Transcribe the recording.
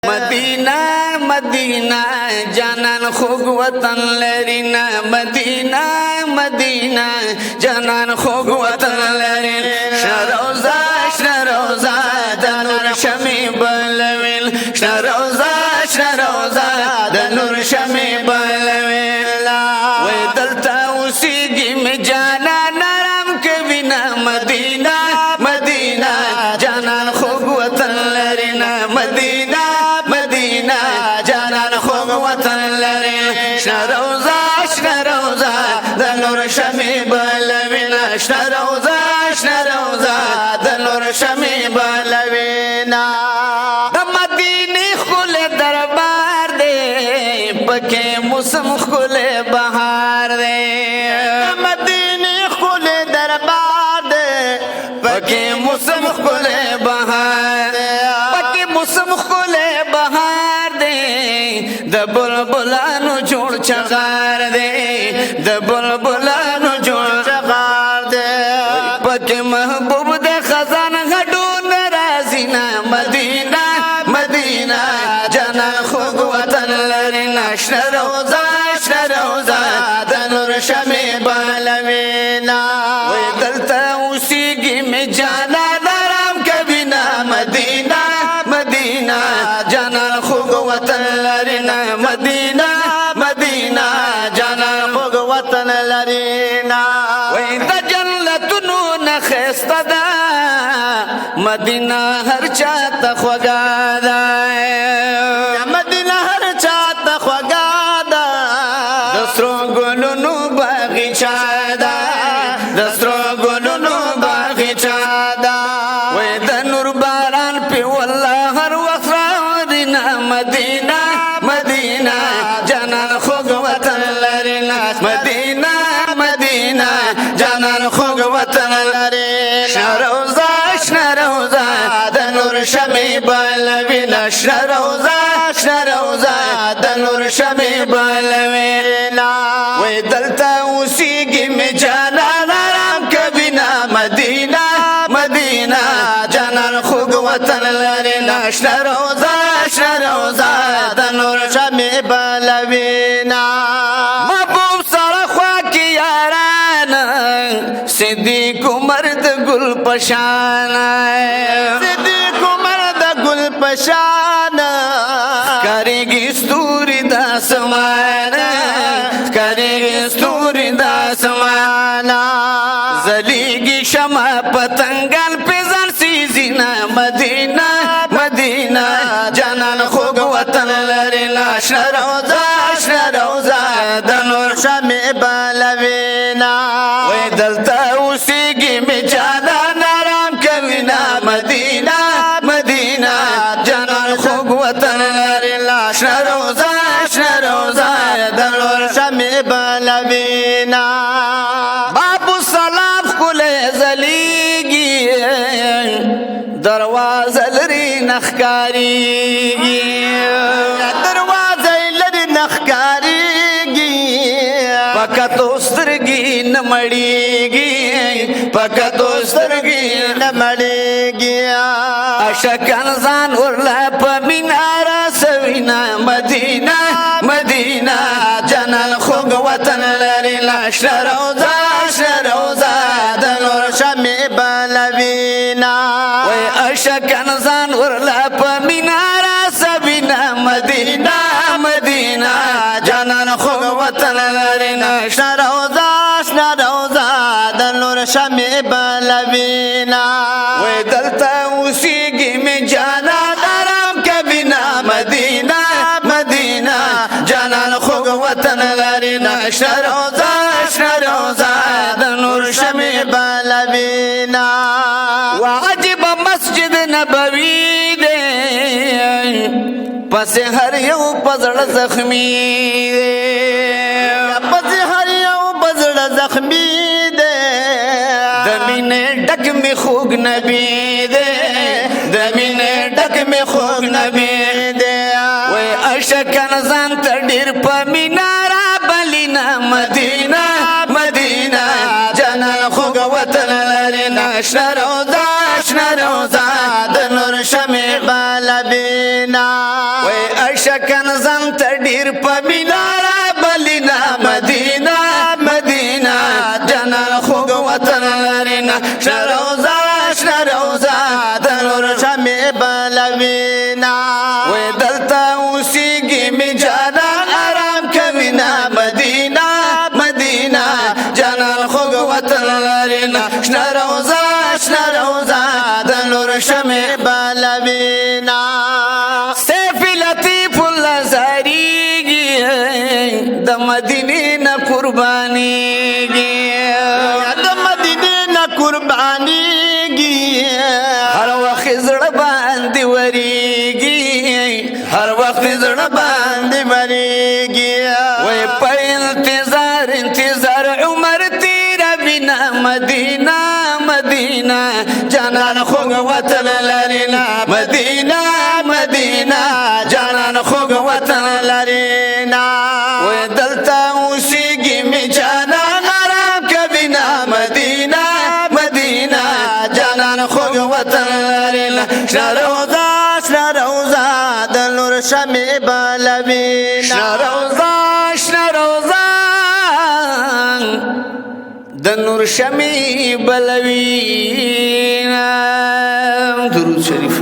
مدینہ مدینہ جانان خوږ وطن لرینا مدینہ مدینہ جانان خوږ وطن لري شروزا شروزا د نور شمع بلویل شروزا شروزا د نور شمع بلویل وې دلته اوسېږي مې جانان نرم کوي نه مدینہ مدینہ جانان خوږ وطن لرینا مدینہ مدینہ جانان خوږ وطن لري شروزا شروزا د نور شمع بلوینا شروزا شروزا د نور شمع بلوینا د مدینه خل دربار دی پکې موسم خل بهار دی مدینه خل دربار دی پکې موسم خل بهار پکې موسم خل بهار دی د بلبلانو جوړ چغار دی د بلبلانو جوړ چغار دی پکې محبوب د خزان غډو ناراضینا مدینہ مدینہ جانان خوږ وطن لري نشر روزا شروزا د نور شمع بلوینا وې دلته اوسېږي مې جانان آرام کوي نه مدینہ مدینہ جانان خوږ وطن لري نه مدینہ مدینہ جانان خوږ وطن لري نه وې د جنتونو نه ښایسته ده مدینہ هر چاته خوږه ده مدینہ هر چاته خوږه ده د سرو ګلونو باغچه ده د سرو ګلونو باغچه ده وې د نور باران په والله هر وخت راوري نه مدینہ مدینہ جانان خوږ وطن لري مدینہ مدینہ جانان خوږ وطن لري شروزا شروزا د نور شمع بلوینا شروزا شروزا د نور شمع بلوینا وې دلته اوسېږي مې جانان آرام کوي نه مدینہ مدینہ جانان خوږ وطن لري شروزا شروزا د نور شمع بلوینا محبوب سره خوا کې یاران صدیق عمر د ګل پشان صدیق عمر د ګل پشان کریږي ستوري د اسمان کریږي ستوري د اسمان زلیږي شمع پتنګل پزان سیزینا مدینہ مدینہ جانان خوږ وطن لري شروزا شروزا د نور شمع بلوینا وې دلته اوسېږي مې جانان آرام کوي نه مدینہ مدینہ جانان خوږ وطن لري شروزا شروزا د نور شمع بلوینا بابو سلام خله زلیږي دروازه لري نخکاریږي دروازه لري نخکاریږي پکتو سترګې نه مړېږي پکتو سترګې نه مړېږي اشکن ځان ورلا په میناره سوینا مدینہ مدینہ جانان خوږ وطن لري شروزا شروزا د نور شمع بلوینا وې اشکن ځان ورلا په میناره سوینا مدینہ مدینہ جانان خوږ وطن لري شروزا شروزا د نور شمع بلوینا وې دلته اوسېږي مې جانان آرام کوي نه مدینہ مدینہ جانان خوږ وطن لري شروزا شروزا د نور شمع بلوینا وعجب مسجد نبوي دی پس هر یو پزړه زخمی دی پس هر یو پزړه زخمی دی د مینې ډک می خوږ نبی دی د مینې ډک می خوږ نبی دی وې اشکن ځان ته ډېر په میناره بلینا مدینہ مدینہ جانان خوږ وطن لري شروزا شروزا د نور شمع بلوینا وای اشکن زن تډیر په مینارا بلینا مدینه مدینه جنان خوږ وطن لرینا شروزا شروزا د نور شمع بلوینا وای دلته اوسېږي می جانان آرام کوینا مدینه مدینه جنان خوږ وطن لرینا شروزا شروزا د نور شمع بلوینا د مدینې نه قربانیږي د مدینې نه قربانیږي هر وخت زړه باندې وریږي هر وخت زړه باندې وریږي وای په انتظار انتظار عمر تیروینا مدینه مدینه جانان خوږ وطن لرینا مدینه مدینه جانان خوږ وطن لرینا وای دلته اوسېږي می جانان آرام کوینا مدینه مدینه جانان خوږ وطن لرینا شنه روضه شنه روضه د نور شمع بلوینا شنه روضه شنه روضه د نور شمع بلوینا درود شریف